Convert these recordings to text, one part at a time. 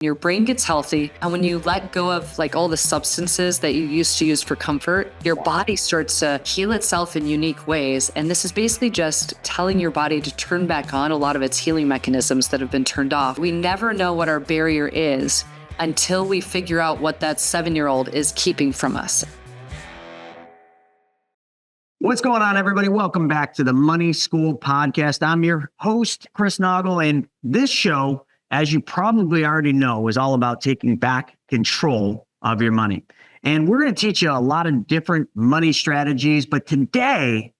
Your brain gets healthy. And when you let go of like all the substances that you used to use for comfort, your body starts to heal itself in unique ways. And this is basically just telling your body to turn back on a lot of its healing mechanisms that have been turned off. We never know what our barrier is until we figure out what that 7-year-old is keeping from us. What's going on, everybody? Welcome back to the Money School Podcast. I'm your host, Chris Naugle, and this show, as you probably already know, is all about taking back control of your money. And we're going to teach you a lot of different money strategies, but today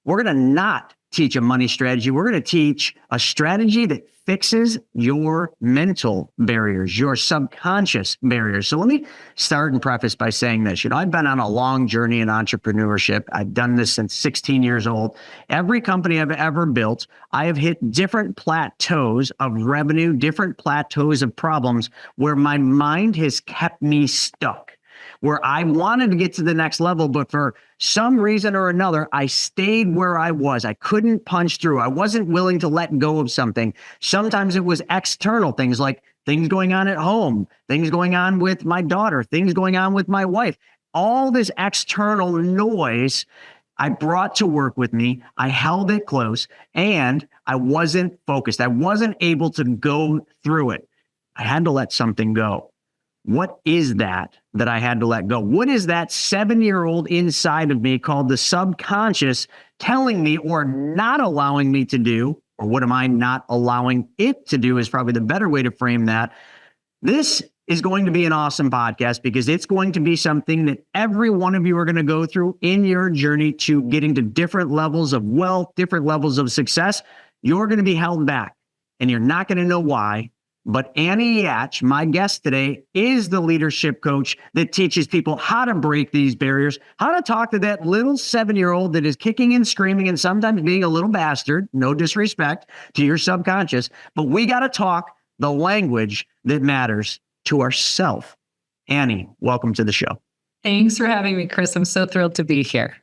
we're going to not teach a money strategy. We're going to teach a strategy that fixes your mental barriers, your subconscious barriers. So let me start and preface by saying this. I've been on a long journey in entrepreneurship. I've done this since 16 years old. Every company I've ever built, I have hit different plateaus of revenue, different plateaus of problems where my mind has kept me stuck, where I wanted to get to the next level, but for some reason or another, I stayed where I was. I couldn't punch through. I wasn't willing to let go of something. Sometimes it was external things like things going on at home, things going on with my daughter, things going on with my wife. All this external noise I brought to work with me. I held it close and I wasn't focused. I wasn't able to go through it. I had to let something go. What is that I had to let go? What is that 7-year-old inside of me called the subconscious telling me or not allowing me to do? Or what am I not allowing it to do is probably the better way to frame that. This is going to be an awesome podcast because it's going to be something that every one of you are going to go through in your journey to getting to different levels of wealth, different levels of success. You're going to be held back and you're not going to know why. But Annie Yatch, my guest today, is the leadership coach that teaches people how to break these barriers, how to talk to that little 7-year-old that is kicking and screaming and sometimes being a little bastard, no disrespect to your subconscious. But we got to talk the language that matters to ourselves. Annie, welcome to the show. Thanks for having me, Chris. I'm so thrilled to be here.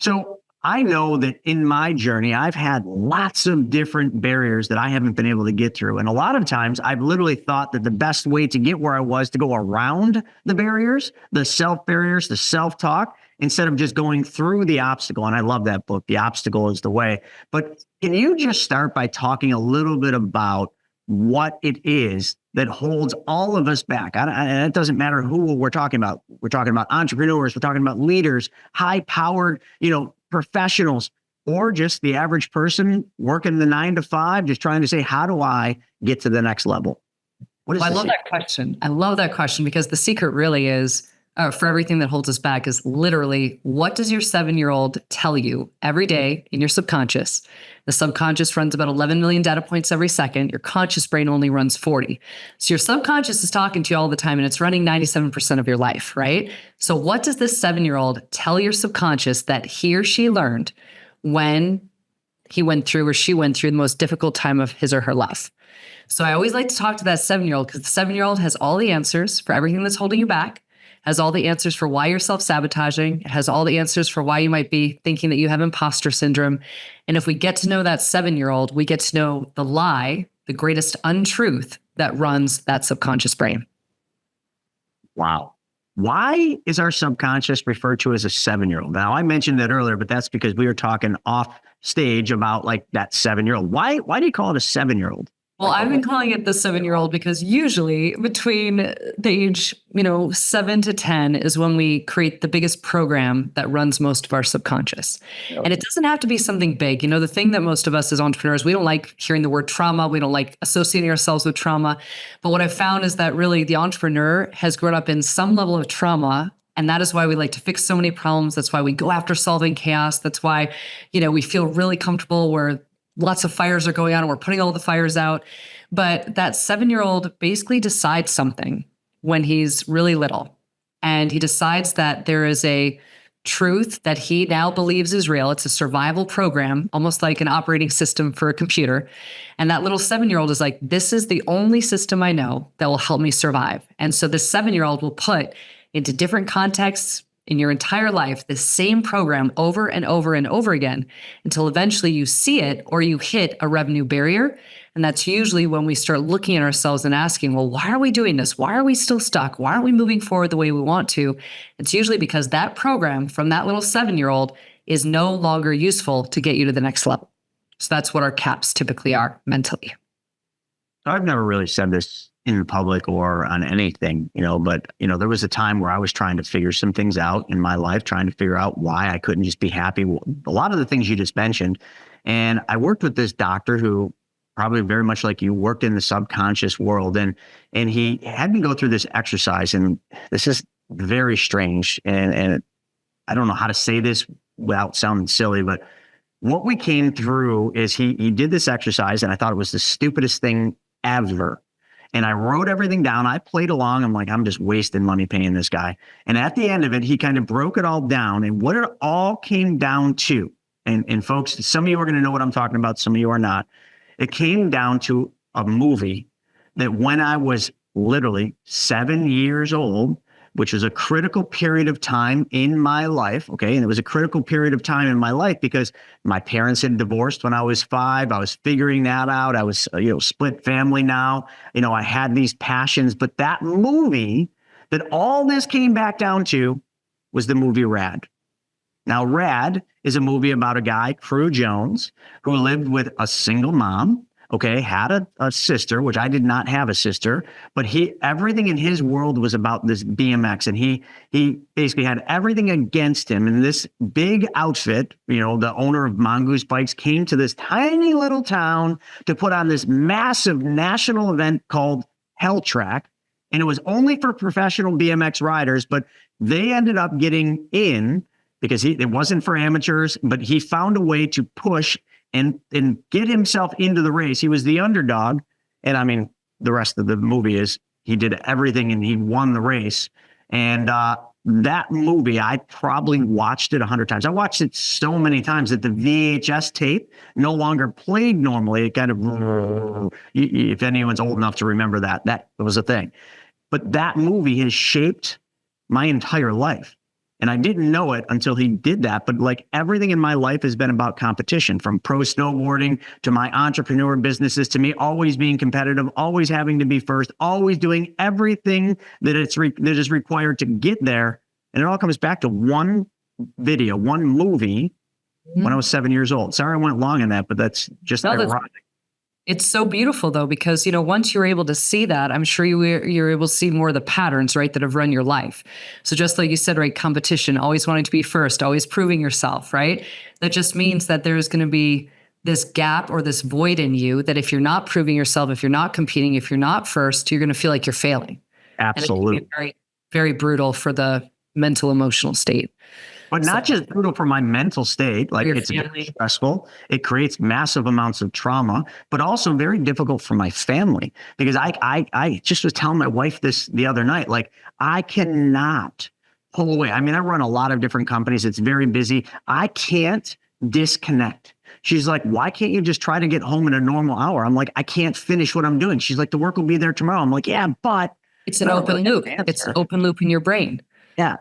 So I know that in my journey, I've had lots of different barriers that I haven't been able to get through. And a lot of times I've literally thought that the best way to get where I was to go around the barriers, the self-barriers, the self-talk, instead of just going through the obstacle. And I love that book, The Obstacle is the Way. But can you just start by talking a little bit about what it is that holds all of us back? And it doesn't matter who we're talking about. We're talking about entrepreneurs. We're talking about leaders, high-powered, professionals, or just the average person working the 9 to 5, just trying to say, how do I get to the next level? I love that question. I love that question because the secret really is for everything that holds us back is literally, what does your 7-year-old tell you every day in your subconscious? The subconscious runs about 11 million data points every second. Your conscious brain only runs 40. So your subconscious is talking to you all the time and it's running 97% of your life, right? So what does this 7-year-old tell your subconscious that he or she learned when he went through or she went through the most difficult time of his or her life? So I always like to talk to that 7-year-old because the 7-year-old has all the answers for everything that's holding you back, has all the answers for why you're self-sabotaging, has all the answers for why you might be thinking that you have imposter syndrome. And if we get to know that 7-year-old, we get to know the lie, the greatest untruth that runs that subconscious brain. Wow. Why is our subconscious referred to as a 7-year-old? Now, I mentioned that earlier, but that's because we were talking off stage about like that 7-year-old. Why do you call it a 7-year-old? Well, I've been calling it the 7-year-old because usually between the age, 7 to 10 is when we create the biggest program that runs most of our subconscious. Okay. And it doesn't have to be something big. The thing that most of us as entrepreneurs, we don't like hearing the word trauma. We don't like associating ourselves with trauma. But what I've found is that really the entrepreneur has grown up in some level of trauma. And that is why we like to fix so many problems. That's why we go after solving chaos. That's why, we feel really comfortable where lots of fires are going on and we're putting all the fires out. But that 7-year-old basically decides something when he's really little. And he decides that there is a truth that he now believes is real. It's a survival program, almost like an operating system for a computer. And that little 7-year-old is like, this is the only system I know that will help me survive. And so this 7-year-old will put into different contexts in your entire life the same program over and over and over again until eventually you see it or you hit a revenue barrier. And that's usually when we start looking at ourselves and asking, well, why are we doing this? Why are we still stuck? Why aren't we moving forward the way we want to? It's usually because that program from that little 7-year-old is no longer useful to get you to the next level. So that's what our caps typically are mentally. I've never really said this in public or on anything, but, there was a time where I was trying to figure some things out in my life, trying to figure out why I couldn't just be happy. A lot of the things you just mentioned. And I worked with this doctor who probably very much like you worked in the subconscious world. And he had me go through this exercise, and this is very strange. And I don't know how to say this without sounding silly, but what we came through is he did this exercise, and I thought it was the stupidest thing ever. And I wrote everything down. I played along. I'm like, I'm just wasting money paying this guy. And at the end of it, he kind of broke it all down. And what it all came down to, and folks, some of you are going to know what I'm talking about. Some of you are not. It came down to a movie that when I was literally 7 years old, which was a critical period of time in my life. Okay. And it was a critical period of time in my life because my parents had divorced when I was 5. I was figuring that out. I was, split family now. I had these passions, but that movie that all this came back down to was the movie Rad. Now, Rad is a movie about a guy, Crew Jones, who lived with a single mom. Okay, had a sister, which I did not have a sister, but everything in his world was about this BMX, and he basically had everything against him. And this big outfit, the owner of Mongoose Bikes, came to this tiny little town to put on this massive national event called Hell Track, and it was only for professional BMX riders, but they ended up getting in because it wasn't for amateurs, but he found a way to push and get himself into the race. He was the underdog. And I mean, the rest of the movie is he did everything and he won the race. And that movie, I probably watched it 100 times. I watched it so many times that the VHS tape no longer played normally. It kind of, if anyone's old enough to remember that was a thing. But that movie has shaped my entire life. And I didn't know it until he did that. But like everything in my life has been about competition, from pro snowboarding to my entrepreneur businesses, to me always being competitive, always having to be first, always doing everything that is required to get there. And it all comes back to one video, one movie when I was 7 years old. Sorry I went long on that, but that's just ironic. It's so beautiful, though, because, once you're able to see that, I'm sure you're able to see more of the patterns, right, that have run your life. So just like you said, right, competition, always wanting to be first, always proving yourself, right? That just means that there's going to be this gap or this void in you that if you're not proving yourself, if you're not competing, if you're not first, you're going to feel like you're failing. Absolutely. And it can be very, very brutal for the mental, emotional state. But not just brutal for my mental state, like it's very stressful. It creates massive amounts of trauma, but also very difficult for my family because I just was telling my wife this the other night, like I cannot pull away. I mean, I run a lot of different companies. It's very busy. I can't disconnect. She's like, why can't you just try to get home in a normal hour? I'm like, I can't finish what I'm doing. She's like, the work will be there tomorrow. I'm like, yeah, but it's an open loop. It's an open loop in your brain. Yeah.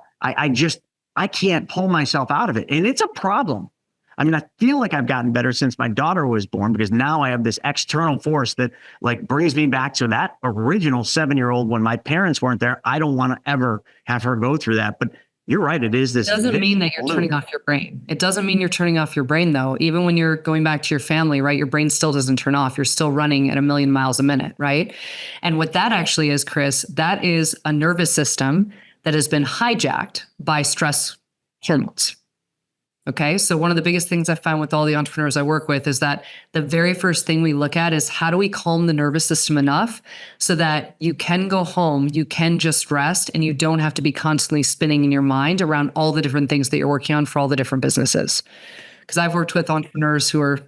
I can't pull myself out of it. And it's a problem. I mean, I feel like I've gotten better since my daughter was born because now I have this external force that like brings me back to that original 7-year-old when my parents weren't there. I don't want to ever have her go through that. But you're right. It is this. It doesn't mean that you're turning off your brain. It doesn't mean you're turning off your brain, though. Even when you're going back to your family, right? Your brain still doesn't turn off. You're still running at 1,000,000 miles a minute, right? And what that actually is, Chris, that is a nervous system that has been hijacked by stress hormones. Okay. So one of the biggest things I find with all the entrepreneurs I work with is that the very first thing we look at is how do we calm the nervous system enough so that you can go home, you can just rest, and you don't have to be constantly spinning in your mind around all the different things that you're working on for all the different businesses. Because I've worked with entrepreneurs who are,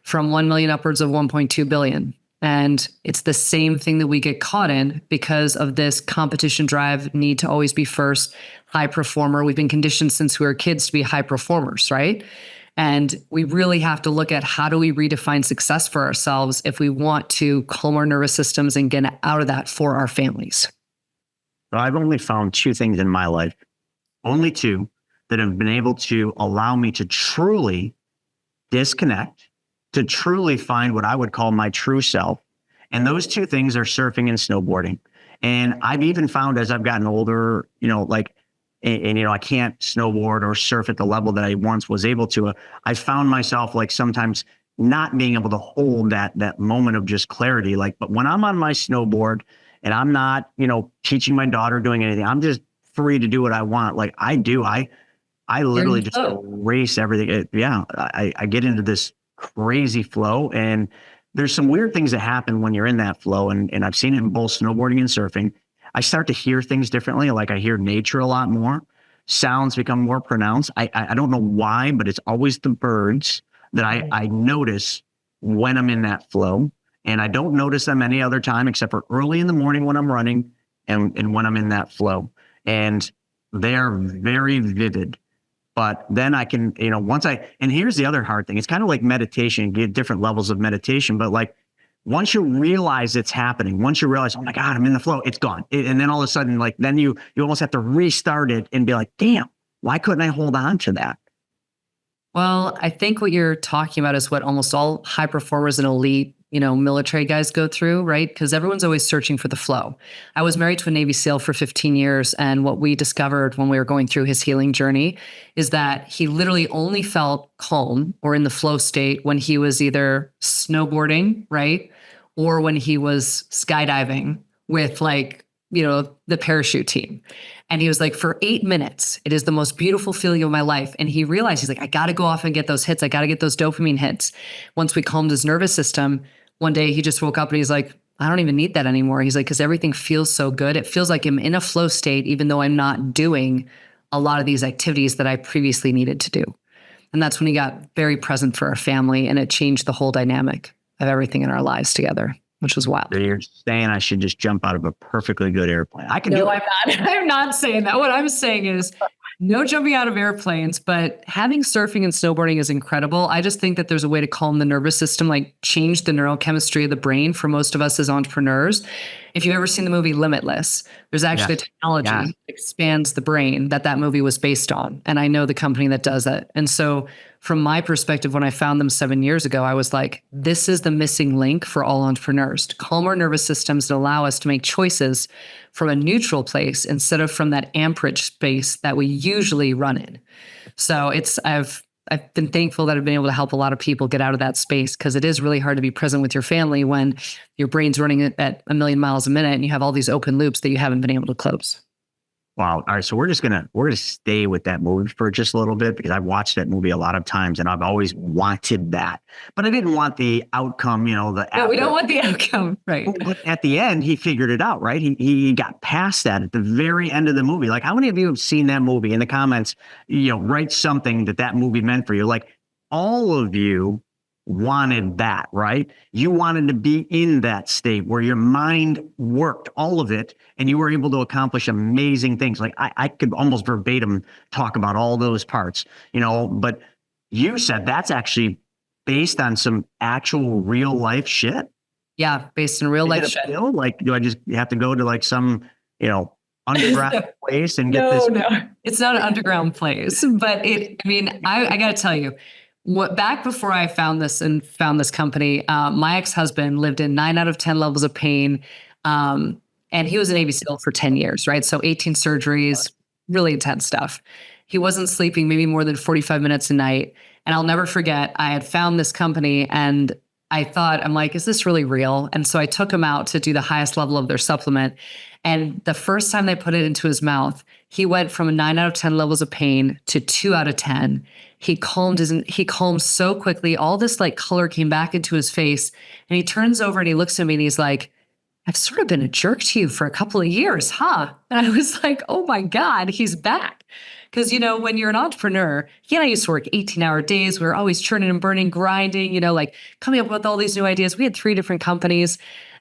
from 1 million upwards of 1.2 billion. And it's the same thing that we get caught in because of this competition drive, need to always be first, high performer. We've been conditioned since we were kids to be high performers, right? And we really have to look at how do we redefine success for ourselves if we want to calm our nervous systems and get out of that for our families. I've only found 2 things in my life, only 2, that have been able to allow me to truly disconnect to truly find what I would call my true self. And those two things are surfing and snowboarding. And I've even found as I've gotten older, I can't snowboard or surf at the level that I once was able to. I found myself like sometimes not being able to hold that moment of just clarity. But when I'm on my snowboard and I'm not, teaching my daughter doing anything, I'm just free to do what I want. Like I do. I literally just erase everything. I get into this crazy flow, and there's some weird things that happen when you're in that flow. And I've seen it in both snowboarding and surfing. I start to hear things differently. Like I hear nature a lot more. Sounds become more pronounced. I don't know why, but it's always the birds that I notice when I'm in that flow. And I don't notice them any other time except for early in the morning when I'm running and when I'm in that flow. And they are very vivid. But then I can, and here's the other hard thing. It's kind of like meditation, you get different levels of meditation, but like once you realize it's happening, once you realize, oh my God, I'm in the flow, it's gone. And then all of a sudden, then you almost have to restart it and be like, damn, why couldn't I hold on to that? Well, I think what you're talking about is what almost all high performers and elite, military guys go through, right? Because everyone's always searching for the flow. I was married to a Navy SEAL for 15 years. And what we discovered when we were going through his healing journey is that he literally only felt calm or in the flow state when he was either snowboarding, right? Or when he was skydiving with the parachute team. And he was like, for 8 minutes, it is the most beautiful feeling of my life. And he realized, he's like, I got to go off and get those hits. I got to get those dopamine hits. Once we calmed his nervous system, one day he just woke up and he's like, I don't even need that anymore. He's like, because everything feels so good. It feels like I'm in a flow state, even though I'm not doing a lot of these activities that I previously needed to do. And that's when he got very present for our family. And it changed the whole dynamic of everything in our lives together, which was wild. So you're saying I should just jump out of a perfectly good airplane. I can do it. No, I'm not. I'm not saying that. What I'm saying is no jumping out of airplanes, but having surfing and snowboarding is incredible. I just think that there's a way to calm the nervous system, like change the neurochemistry of the brain for most of us as entrepreneurs. If you've ever seen the movie Limitless, there's actually a technology that expands the brain that movie was based on. And I know the company that does it. And so from my perspective, when I found them 7 years ago, I was like, this is the missing link for all entrepreneurs to calm our nervous systems that allow us to make choices from a neutral place instead of from that amperage space that we usually run in. So I've been thankful that I've been able to help a lot of people get out of that space, because it is really hard to be present with your family when your brain's running at 1,000,000 miles a minute and you have all these open loops that you haven't been able to close. Wow. All right. So we're gonna stay with that movie for just a little bit, because I've watched that movie a lot of times and I've always wanted that, but I didn't want the outcome, we don't want the outcome. Right. But at the end, he figured it out, right? He got past that at the very end of the movie. Like, how many of you have seen that movie? In the comments, write something that movie meant for you. Like, all of you wanted that, right? You wanted to be in that state where your mind worked, all of it, and you were able to accomplish amazing things. Like I could almost verbatim talk about all those parts, but you said that's actually based on some actual real life shit. Yeah, based on real life shit. Like, do I just have to go to like some, underground place and get this? No, it's not an underground place, but I got to tell you, back before I found this company, my ex-husband lived in 9 out of 10 levels of pain. And he was a Navy SEAL for 10 years, right? So 18 surgeries, really intense stuff. He wasn't sleeping maybe more than 45 minutes a night. And I'll never forget, I had found this company and I'm like, is this really real? And so I took him out to do the highest level of their supplement. And the first time they put it into his mouth, he went from a 9 out of 10 levels of pain to 2 out of 10. He calmed so quickly. All this like color came back into his face, and he turns over and he looks at me and he's like, I've sort of been a jerk to you for a couple of years, huh? And I was like, oh my God, he's back. Because, when you're an entrepreneur, he and I used to work 18-hour days. We were always churning and burning, grinding, like coming up with all these new ideas. We had 3 different companies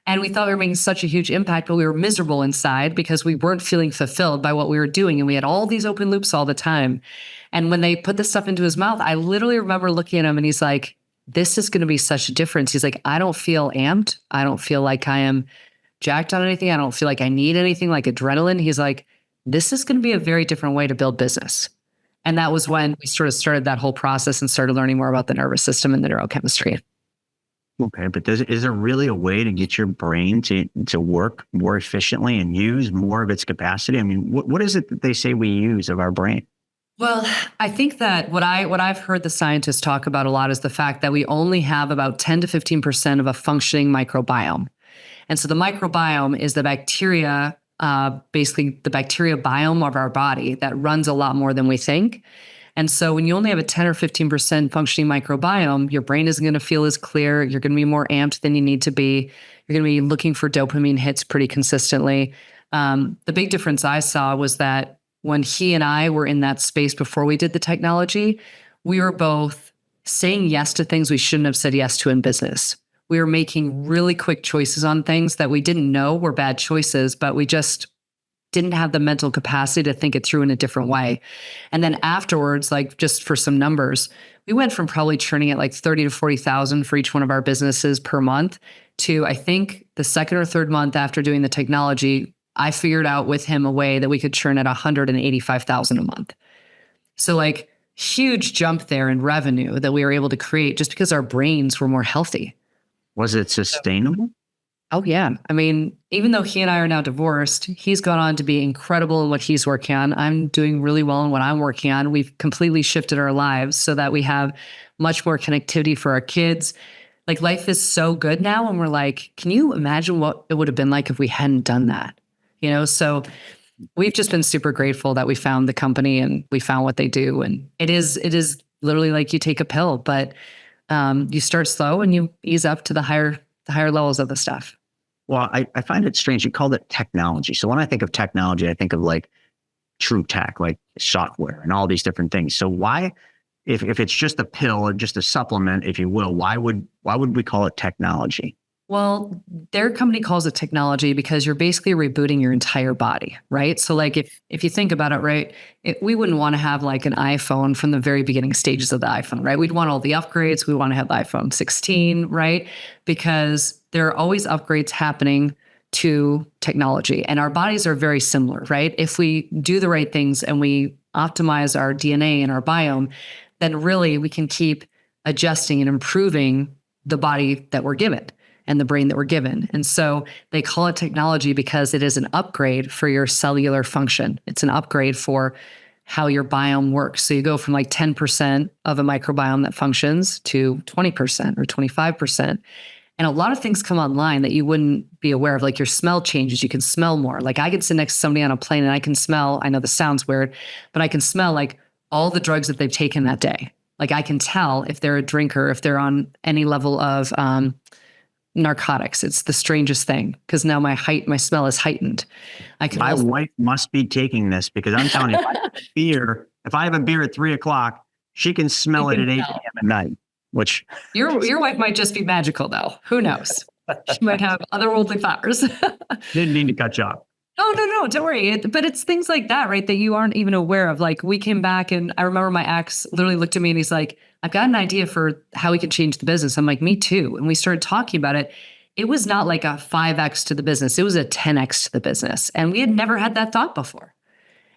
and we thought we were making such a huge impact, but we were miserable inside because we weren't feeling fulfilled by what we were doing. And we had all these open loops all the time. And when they put this stuff into his mouth, I literally remember looking at him and he's like, this is going to be such a difference. He's like, I don't feel amped. I don't feel like I am jacked on anything. I don't feel like I need anything like adrenaline. He's like, this is going to be a very different way to build business. And that was when we sort of started that whole process and started learning more about the nervous system and the neurochemistry. Okay, but is there really a way to get your brain to work more efficiently and use more of its capacity? I mean, what is it that they say we use of our brain? Well, I think that what I've heard the scientists talk about a lot is the fact that we only have about 10 to 15% of a functioning microbiome. And so the microbiome is the bacteria, basically the bacteria biome of our body that runs a lot more than we think. And so when you only have a 10 or 15% functioning microbiome, your brain isn't going to feel as clear. You're going to be more amped than you need to be. You're going to be looking for dopamine hits pretty consistently. The big difference I saw was that when he and I were in that space before we did the technology, we were both saying yes to things we shouldn't have said yes to in business. We were making really quick choices on things that we didn't know were bad choices, but we just didn't have the mental capacity to think it through in a different way. And then afterwards, like just for some numbers, we went from probably churning at like 30 to 40,000 for each one of our businesses per month to, I think, the second or third month after doing the technology, I figured out with him a way that we could churn at 185,000 a month. So like huge jump there in revenue that we were able to create just because our brains were more healthy. Was it sustainable? Oh, yeah. I mean, even though he and I are now divorced, he's gone on to be incredible in what he's working on. I'm doing really well in what I'm working on. We've completely shifted our lives so that we have much more connectivity for our kids. Like life is so good now. And we're like, can you imagine what it would have been like if we hadn't done that? You know, so we've just been super grateful that we found the company and we found what they do. And it is literally like you take a pill, but you start slow and you ease up to the higher levels of the stuff. Well, I find it strange. You called it technology. So when I think of technology, I think of like true tech, like software and all these different things. So why, if it's just a pill or just a supplement, if you will, why would we call it technology? Well, their company calls it technology because you're basically rebooting your entire body, right? So like if you think about it, right, we wouldn't want to have like an iPhone from the very beginning stages of the iPhone, right? We'd want all the upgrades. We want to have the iPhone 16, right? Because there are always upgrades happening to technology and our bodies are very similar, right? If we do the right things and we optimize our DNA and our biome, then really we can keep adjusting and improving the body that we're given and the brain that we're given. And so they call it technology because it is an upgrade for your cellular function. It's an upgrade for how your biome works. So you go from like 10% of a microbiome that functions to 20% or 25%. And a lot of things come online that you wouldn't be aware of, like your smell changes. You can smell more. Like I can sit next to somebody on a plane and I can smell, I know this sounds weird, but I can smell like all the drugs that they've taken that day. Like I can tell if they're a drinker, if they're on any level of narcotics. It's the strangest thing because now my smell is heightened. My wife must be taking this because I'm telling you, if I have a beer at 3:00, she can smell it at 8 p.m. at night. Which your wife might just be magical though. Who knows? She might have otherworldly powers. Didn't mean to cut you off. Oh, no, don't worry. But it's things like that, right? That you aren't even aware of. Like we came back and I remember my ex literally looked at me and he's like, I've got an idea for how we can change the business. I'm like, me too. And we started talking about it. It was not like a 5X to the business. It was a 10X to the business. And we had never had that thought before.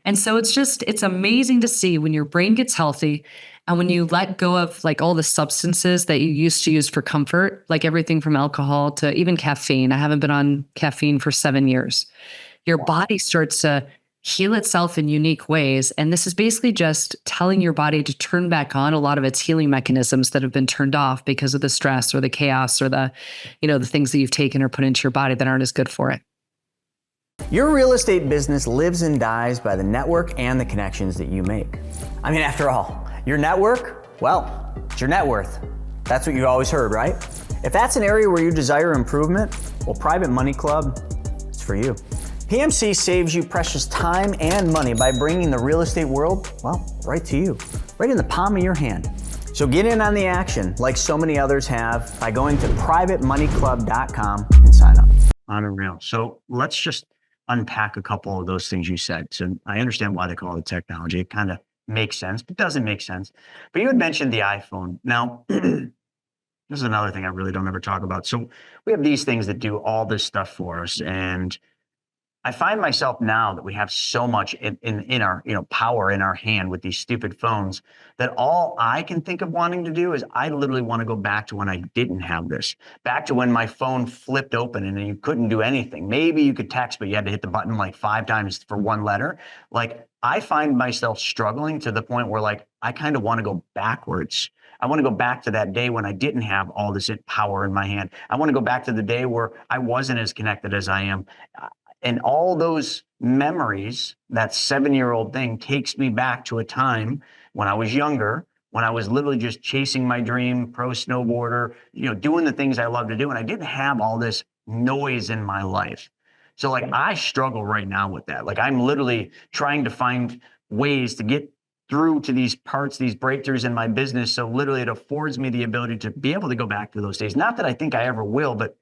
And so it's amazing to see when your brain gets healthy and when you let go of like all the substances that you used to use for comfort, like everything from alcohol to even caffeine. I haven't been on caffeine for 7 years. Your body starts to heal itself in unique ways. And this is basically just telling your body to turn back on a lot of its healing mechanisms that have been turned off because of the stress or the chaos or the things that you've taken or put into your body that aren't as good for it. Your real estate business lives and dies by the network and the connections that you make. I mean, after all, your network, well, it's your net worth. That's what you always heard, right? If that's an area where you desire improvement, well, Private Money Club, it's for you. PMC saves you precious time and money by bringing the real estate world, well, right to you, right in the palm of your hand. So get in on the action like so many others have by going to privatemoneyclub.com and sign up. Unreal. So let's just unpack a couple of those things you said. So I understand why they call it technology. It kind of makes sense, but doesn't make sense. But you had mentioned the iPhone. Now, this is another thing I really don't ever talk about. So we have these things that do all this stuff for us. And I find myself now that we have so much in our, power in our hand with these stupid phones, that all I can think of wanting to do is I literally want to go back to when I didn't have this, back to when my phone flipped open and you couldn't do anything. Maybe you could text, but you had to hit the button like 5 times for one letter. Like, I find myself struggling to the point where, like, I kind of want to go backwards. I want to go back to that day when I didn't have all this power in my hand. I want to go back to the day where I wasn't as connected as I am. And all those memories, that 7-year-old thing takes me back to a time when I was younger, when I was literally just chasing my dream, pro snowboarder, doing the things I love to do. And I didn't have all this noise in my life. So like, I struggle right now with that. Like, I'm literally trying to find ways to get through to these parts, these breakthroughs in my business. So literally it affords me the ability to be able to go back to those days. Not that I think I ever will, but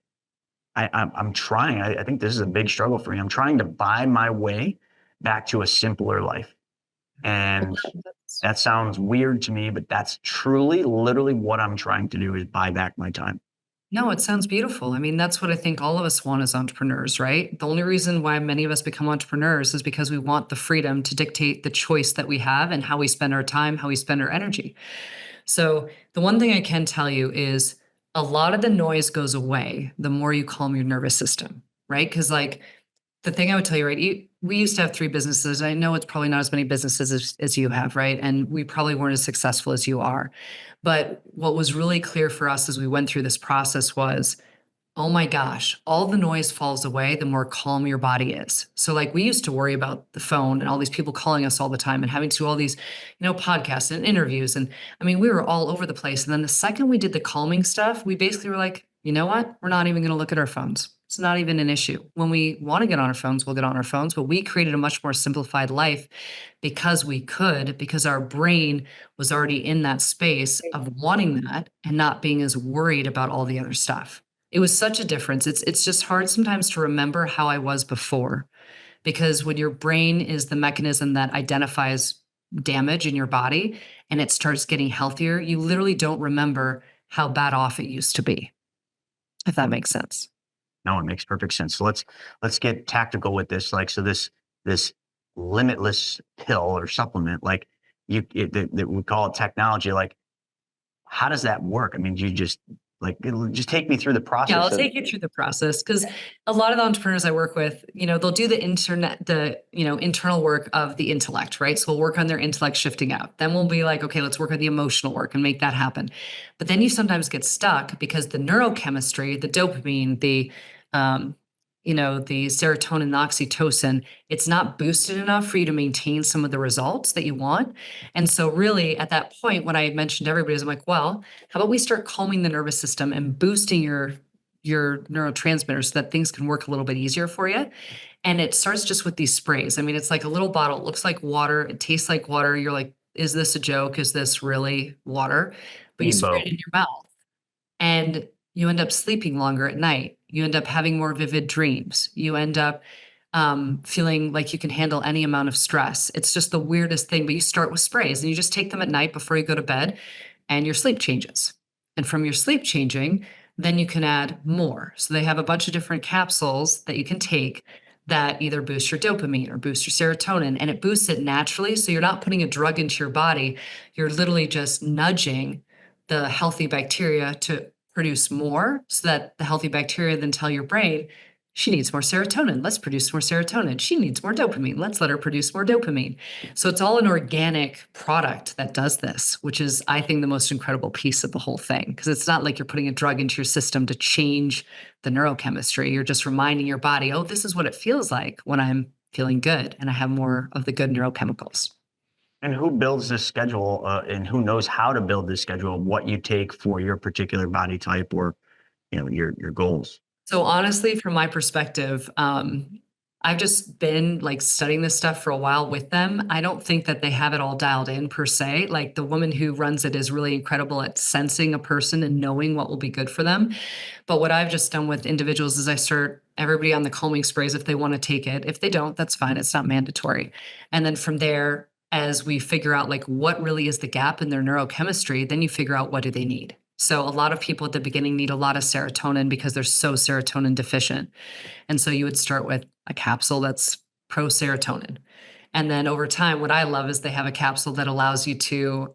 I'm trying. I think this is a big struggle for me. I'm trying to buy my way back to a simpler life. And that sounds weird to me, but that's truly, literally what I'm trying to do, is buy back my time. No, it sounds beautiful. I mean, that's what I think all of us want as entrepreneurs, right? The only reason why many of us become entrepreneurs is because we want the freedom to dictate the choice that we have and how we spend our time, how we spend our energy. So the one thing I can tell you is a lot of the noise goes away the more you calm your nervous system, right? Because like, the thing I would tell you, right? We used to have 3 businesses. I know it's probably not as many businesses as you have, right? And we probably weren't as successful as you are. But what was really clear for us as we went through this process was, oh my gosh, all the noise falls away the more calm your body is. So like, we used to worry about the phone and all these people calling us all the time and having to do all these, podcasts and interviews. And I mean, we were all over the place. And then the second we did the calming stuff, we basically were like, you know what? We're not even going to look at our phones. It's not even an issue. When we want to get on our phones, we'll get on our phones, but we created a much more simplified life because our brain was already in that space of wanting that and not being as worried about all the other stuff. It was such a difference. It's just hard sometimes to remember how I was before, because when your brain is the mechanism that identifies damage in your body and it starts getting healthier, you literally don't remember how bad off it used to be, if that makes sense. No, it makes perfect sense. So let's get tactical with this. Like, so this limitless pill or supplement, like that we call it technology. Like, how does that work? I mean, you just just take me through the process. Yeah, I'll take you through the process, because a lot of the entrepreneurs I work with, they'll do the internal work of the intellect, right? So we'll work on their intellect shifting out. Then we'll be like, okay, let's work on the emotional work and make that happen. But then you sometimes get stuck because the neurochemistry, the dopamine, the the serotonin, the oxytocin, it's not boosted enough for you to maintain some of the results that you want. And so really at that point, what I mentioned to everybody is, I'm like, well, how about we start calming the nervous system and boosting your neurotransmitters so that things can work a little bit easier for you. And it starts just with these sprays. I mean, it's like a little bottle. It looks like water. It tastes like water. You're like, is this a joke? Is this really water? But you spray it in your mouth and you end up sleeping longer at night. You end up having more vivid dreams. You end up feeling like you can handle any amount of stress. It's just the weirdest thing, but you start with sprays and you just take them at night before you go to bed and your sleep changes. And from your sleep changing, then you can add more. So they have a bunch of different capsules that you can take that either boost your dopamine or boost your serotonin, and it boosts it naturally. So you're not putting a drug into your body. You're literally just nudging the healthy bacteria to produce more, so that the healthy bacteria then tell your brain, she needs more serotonin. Let's produce more serotonin. She needs more dopamine. Let's let her produce more dopamine. So it's all an organic product that does this, which is, I think, the most incredible piece of the whole thing, because it's not like you're putting a drug into your system to change the neurochemistry. You're just reminding your body, oh, this is what it feels like when I'm feeling good and I have more of the good neurochemicals. And who builds this schedule, and who knows how to build this schedule of what you take for your particular body type or, your goals? So honestly, from my perspective, I've just been like studying this stuff for a while with them. I don't think that they have it all dialed in per se. Like, the woman who runs it is really incredible at sensing a person and knowing what will be good for them. But what I've just done with individuals is I start everybody on the calming sprays if they want to take it. If they don't, that's fine. It's not mandatory. And then from there, as we figure out like what really is the gap in their neurochemistry, then you figure out what do they need. So a lot of people at the beginning need a lot of serotonin because they're so serotonin deficient. And so you would start with a capsule that's pro serotonin. And then over time, what I love is they have a capsule that allows you to,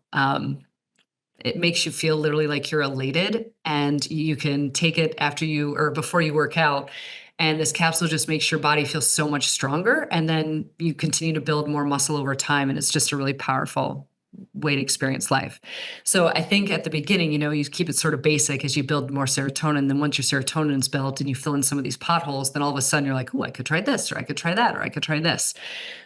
it makes you feel literally like you're elated, and you can take it after you or before you work out. And this capsule just makes your body feel so much stronger. And then you continue to build more muscle over time. And it's just a really powerful way to experience life. So I think at the beginning, you keep it sort of basic as you build more serotonin. Then once your serotonin is built and you fill in some of these potholes, then all of a sudden you're like, oh, I could try this, or I could try that, or I could try this.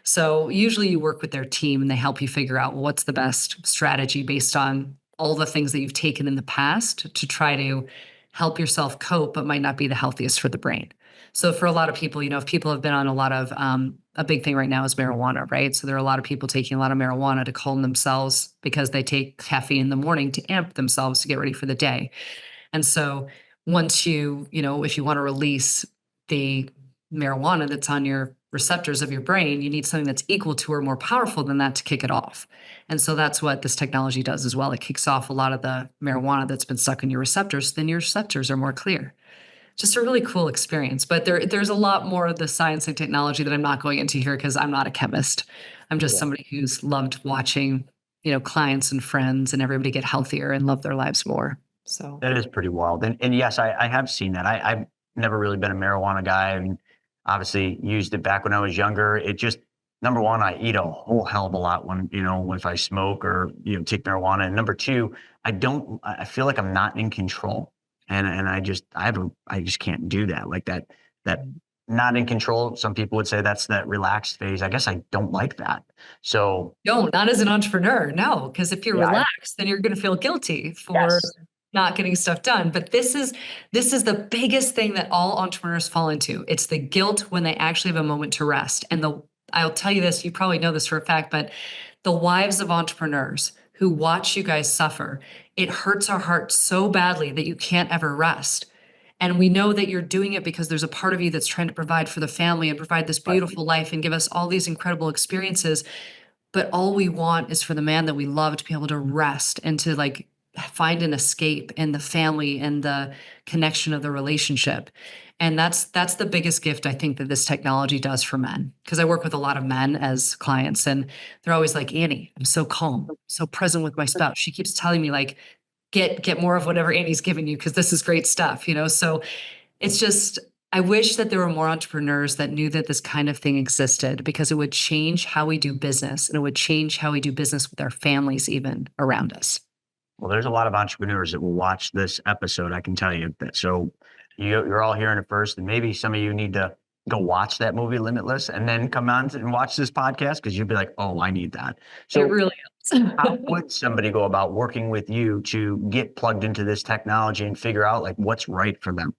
So usually you work with their team and they help you figure out, well, what's the best strategy based on all the things that you've taken in the past to try to help yourself cope, but might not be the healthiest for the brain. So for a lot of people, if people have been on a lot of, a big thing right now is marijuana, right? So there are a lot of people taking a lot of marijuana to calm themselves because they take caffeine in the morning to amp themselves to get ready for the day. And so once if you want to release the marijuana that's on your receptors of your brain, you need something that's equal to or more powerful than that to kick it off. And so that's what this technology does as well. It kicks off a lot of the marijuana that's been stuck in your receptors, then your receptors are more clear. Just a really cool experience. But there's a lot more of the science and technology that I'm not going into here because I'm not a chemist. I'm just somebody who's loved watching, clients and friends and everybody get healthier and love their lives more. So That is pretty wild. And yes, I have seen that. I've never really been a marijuana guy. I mean, obviously used it back when I was younger. It just, number one, I eat a whole hell of a lot when, if I smoke or, take marijuana. And number two, I feel like I'm not in control. And I just can't do that. Like that not in control. Some people would say that's that relaxed phase. I guess I don't like that. So no, not as an entrepreneur. No, because if you're relaxed, then you're going to feel guilty for not getting stuff done. But this is the biggest thing that all entrepreneurs fall into. It's the guilt when they actually have a moment to rest. And I'll tell you this, you probably know this for a fact, but the wives of entrepreneurs who watch you guys suffer, it hurts our hearts so badly that you can't ever rest. And we know that you're doing it because there's a part of you that's trying to provide for the family and provide this beautiful life and give us all these incredible experiences. But all we want is for the man that we love to be able to rest and to find an escape in the family and the connection of the relationship. And that's the biggest gift I think that this technology does for men. Because I work with a lot of men as clients and they're always like, Annie, I'm so calm, so present with my spouse. She keeps telling me get more of whatever Annie's giving you because this is great stuff, So it's just, I wish that there were more entrepreneurs that knew that this kind of thing existed because it would change how we do business and it would change how we do business with our families even around us. Well, there's a lot of entrepreneurs that will watch this episode. I can tell you that. So you're all hearing it first, and maybe some of you need to go watch that movie Limitless and then come on and watch this podcast because you'll be like, oh, I need that. So it really helps. how would somebody go about working with you to get plugged into this technology and figure out what's right for them?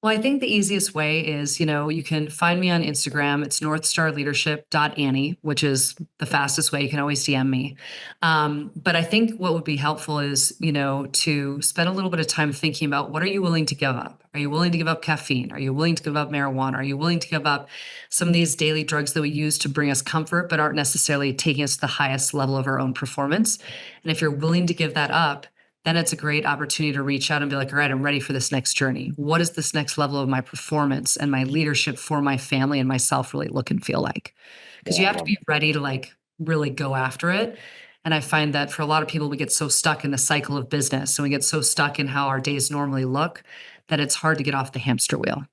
Well, I think the easiest way is, you can find me on Instagram. It's northstarleadership.annie, which is the fastest way. You can always DM me. But I think what would be helpful is, to spend a little bit of time thinking about what are you willing to give up? Are you willing to give up caffeine? Are you willing to give up marijuana? Are you willing to give up some of these daily drugs that we use to bring us comfort, but aren't necessarily taking us to the highest level of our own performance? And if you're willing to give that up, then it's a great opportunity to reach out and be like, all right, I'm ready for this next journey. What does this next level of my performance and my leadership for my family and myself really look and feel like? Because you have to be ready to really go after it. And I find that for a lot of people, we get so stuck in the cycle of business and we get so stuck in how our days normally look that it's hard to get off the hamster wheel.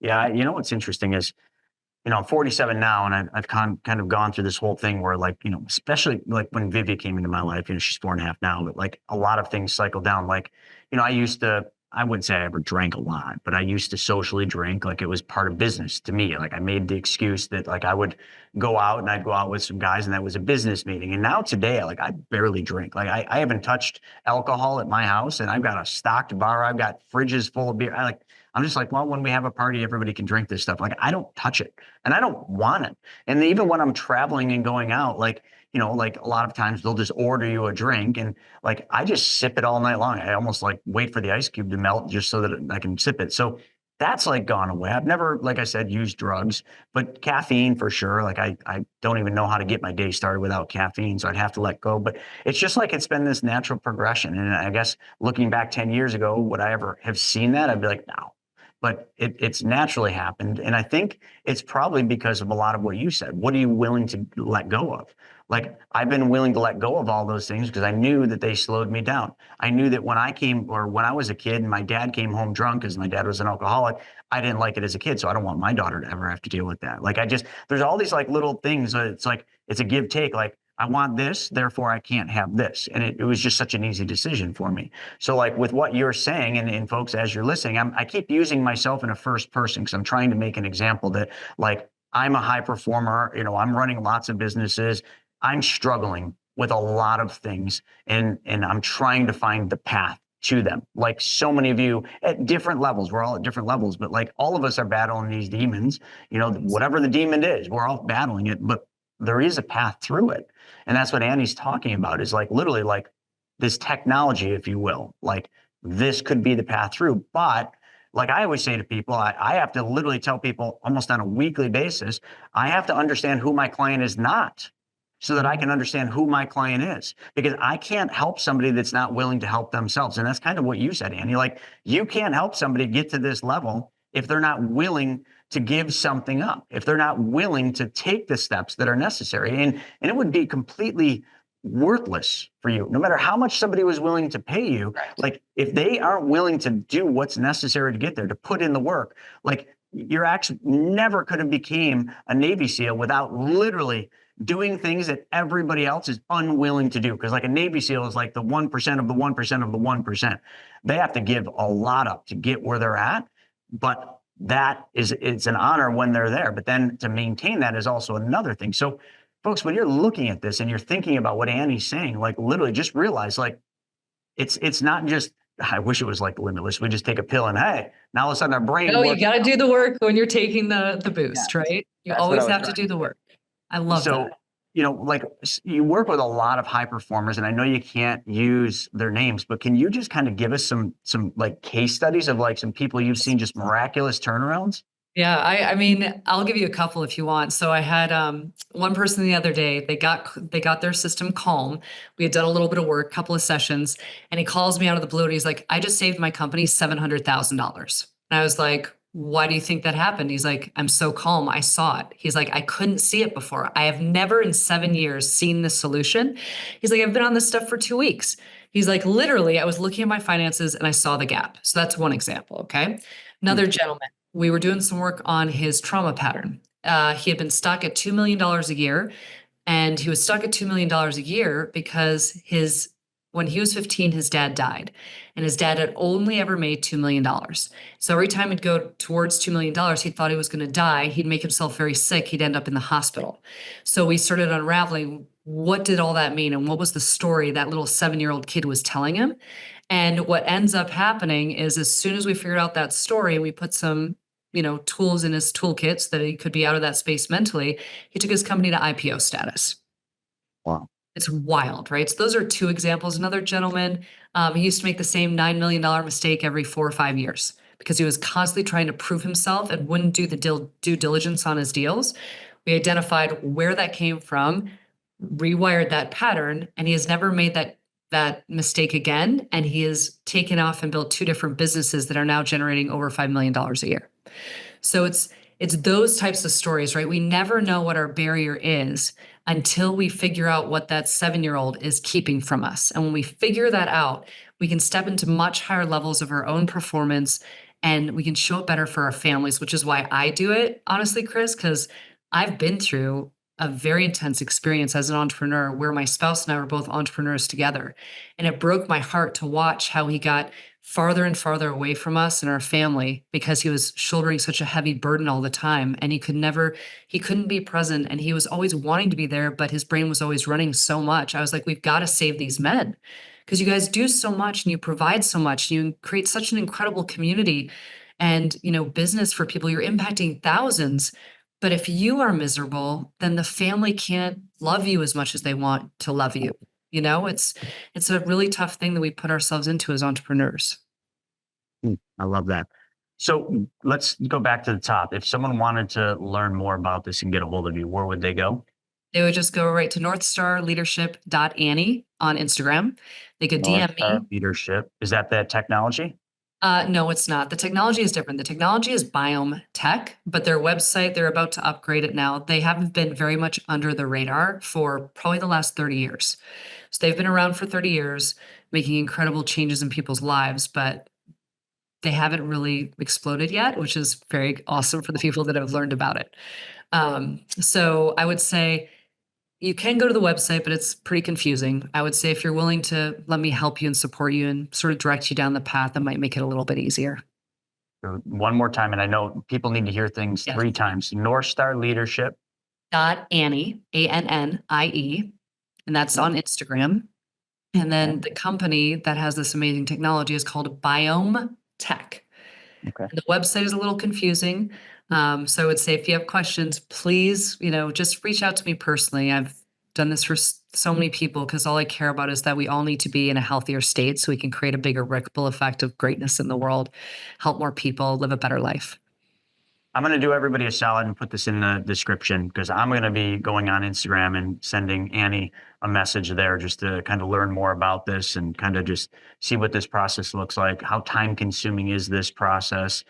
Yeah. What's interesting is, I'm 47 now, and I've kind of gone through this whole thing where, especially when Vivi came into my life, she's 4.5 now, but a lot of things cycle down. I wouldn't say I ever drank a lot, but I used to socially drink like it was part of business to me. I made the excuse that I would go out and I'd go out with some guys and that was a business meeting. And now today, I barely drink. I haven't touched alcohol at my house, and I've got a stocked bar. I've got fridges full of beer. I'm just well, when we have a party, everybody can drink this stuff. I don't touch it and I don't want it. And even when I'm traveling and going out, a lot of times they'll just order you a drink and I just sip it all night long. I almost wait for the ice cube to melt just so that I can sip it. So that's like gone away. I've never, like I said, used drugs, but caffeine for sure. Like I don't even know how to get my day started without caffeine. So I'd have to let go, but it's just like, it's been this natural progression. And I guess looking back 10 years ago, would I ever have seen that? I'd be like, no, but it's naturally happened. And I think it's probably because of a lot of what you said. What are you willing to let go of? Like, I've been willing to let go of all those things because I knew that they slowed me down. I knew that when I was a kid and my dad came home drunk, because my dad was an alcoholic, I didn't like it as a kid. So I don't want my daughter to ever have to deal with that. Like, there's all these like little things. It's like, it's a give take. Like, I want this, therefore I can't have this. And it was just such an easy decision for me. So like with what you're saying, and folks, as you're listening, I keep using myself in a first person because I'm trying to make an example that like, I'm a high performer, I'm running lots of businesses. I'm struggling with a lot of things, and I'm trying to find the path to them. Like so many of you at different levels, we're all at different levels, but like all of us are battling these demons, whatever the demon is, we're all battling it, but there is a path through it. And that's what Annie's talking about, is like literally like this technology, if you will, like this could be the path through. But like I always say to people, I have to literally tell people almost on a weekly basis, I have to understand who my client is not, so that I can understand who my client is, because I can't help somebody that's not willing to help themselves. And that's kind of what you said, Annie. Like, you can't help somebody get to this level if they're not willing to give something up, if they're not willing to take the steps that are necessary. And it would be completely worthless for you, no matter how much somebody was willing to pay you. Right. Like, if they aren't willing to do what's necessary to get there, to put in the work, like you're actually never could have became a Navy SEAL without literally doing things that everybody else is unwilling to do. Because like a Navy SEAL is like the 1% of the 1% of the 1%. They have to give a lot up to get where they're at. But it's an honor when they're there. But then to maintain that is also another thing. So folks, when you're looking at this and you're thinking about what Annie's saying, like literally just realize like it's not just, I wish it was like limitless. We just take a pill and hey, now all of a sudden our brain. No, you got to do the work when you're taking the boost, right? You always have to do the work. I love that. Like you work with a lot of high performers, and I know you can't use their names, but can you just kind of give us some like case studies of like some people you've seen just miraculous turnarounds? Yeah, I mean, I'll give you a couple if you want. So I had one person the other day, they got their system calm. We had done a little bit of work, couple of sessions, and he calls me out of the blue and he's like, I just saved my company $700,000. And I was like, why do you think that happened? He's like, I'm so calm. I saw it. He's like, I couldn't see it before. I have never in 7 years seen the solution. He's like, I've been on this stuff for 2 weeks. He's like, literally, I was looking at my finances and I saw the gap. So that's one example. Okay. Another gentleman, we were doing some work on his trauma pattern. He had been stuck at $2 million a year, and he was stuck at $2 million a year because when he was 15, his dad died, and his dad had only ever made $2 million. So every time he'd go towards $2 million, he thought he was going to die. He'd make himself very sick. He'd end up in the hospital. So we started unraveling what did all that mean, and what was the story that little 7-year-old kid was telling him. And what ends up happening is, as soon as we figured out that story and we put some tools in his toolkit so that he could be out of that space mentally, he took his company to IPO status. Wow. It's wild, right? So those are two examples. Another gentleman, he used to make the same $9 million mistake every 4 or 5 years because he was constantly trying to prove himself and wouldn't do the due diligence on his deals. We identified where that came from, rewired that pattern, and he has never made that mistake again. And he has taken off and built 2 different businesses that are now generating over $5 million a year. So it's those types of stories, right? We never know what our barrier is until we figure out what that 7-year-old is keeping from us. And when we figure that out, we can step into much higher levels of our own performance, and we can show up better for our families, which is why I do it, honestly, Chris, because I've been through a very intense experience as an entrepreneur where my spouse and I were both entrepreneurs together. And it broke my heart to watch how he got farther and farther away from us and our family because he was shouldering such a heavy burden all the time. And he couldn't be present, and he was always wanting to be there, but his brain was always running so much. I was like, we've got to save these men because you guys do so much and you provide so much. You create such an incredible community and, business for people. You're impacting thousands. But if you are miserable, then the family can't love you as much as they want to love you. It's a really tough thing that we put ourselves into as entrepreneurs. I love that. So let's go back to the top. If someone wanted to learn more about this and get a hold of you, where would they go? They would just go right to northstarleadership.annie on Instagram. They could DM me. Leadership. Is that technology? No, it's not. The technology is different. The technology is BYOB Tech, but their website, they're about to upgrade it now. They haven't been very much under the radar for probably the last 30 years. So they've been around for 30 years, making incredible changes in people's lives, but they haven't really exploded yet, which is very awesome for the people that have learned about it. So I would say you can go to the website, but it's pretty confusing. I would say if you're willing to let me help you and support you and sort of direct you down the path, that might make it a little bit easier. So one more time, and I know people need to hear things 3 times. North Star Leadership. .Annie, ANNIE, and that's on Instagram. And then the company that has this amazing technology is called BYOB Tech. Okay. The website is a little confusing. So I would say if you have questions, please, just reach out to me personally. I've done this for so many people because all I care about is that we all need to be in a healthier state so we can create a bigger ripple effect of greatness in the world, help more people live a better life. I'm going to do everybody a solid and put this in the description because I'm going to be going on Instagram and sending Annie a message there just to kind of learn more about this and kind of just see what this process looks like. How time consuming is this process,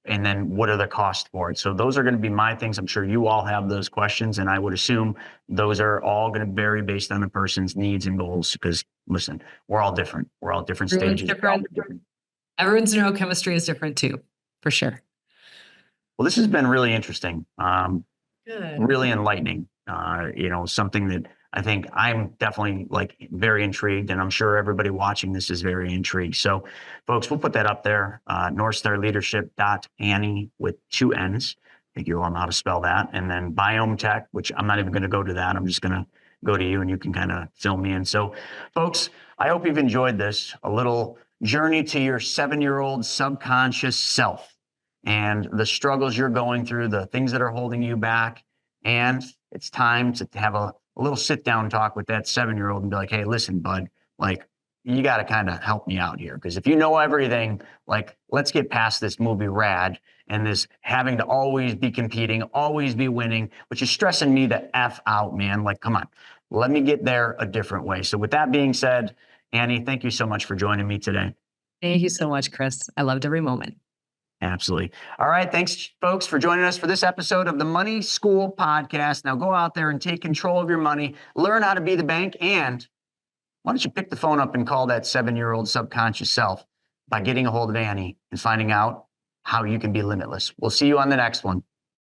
and then what are the costs for it? So those are going to be my things. I'm sure you all have those questions, and I would assume those are all going to vary based on the person's needs and goals because, listen, we're all different. We're all different stages. Everyone's neurochemistry is different too, for sure. Well, this has been really interesting, Good. really enlightening, something that I think I'm definitely very intrigued, and I'm sure everybody watching this is very intrigued. So folks, we'll put that up there, northstarleadership.annie with 2 N's. I think you all know how to spell that. And then BYOB Tech, which I'm not even going to go to that. I'm just going to go to you and you can kind of fill me in. So folks, I hope you've enjoyed this, a little journey to your 7-year-old subconscious self and the struggles you're going through, the things that are holding you back. And it's time to have a little sit down talk with that 7-year-old and be like, hey, listen, bud, you got to kind of help me out here. Because if you know everything, let's get past this movie Rad and this having to always be competing, always be winning, which is stressing me the F out, man. Come on, let me get there a different way. So with that being said, Annie, thank you so much for joining me today. Thank you so much, Chris. I loved every moment. Absolutely. All right. Thanks, folks, for joining us for this episode of the Money School Podcast. Now go out there and take control of your money, learn how to be the bank, and why don't you pick the phone up and call that 7-year-old subconscious self by getting a hold of Annie and finding out how you can be limitless. We'll see you on the next one.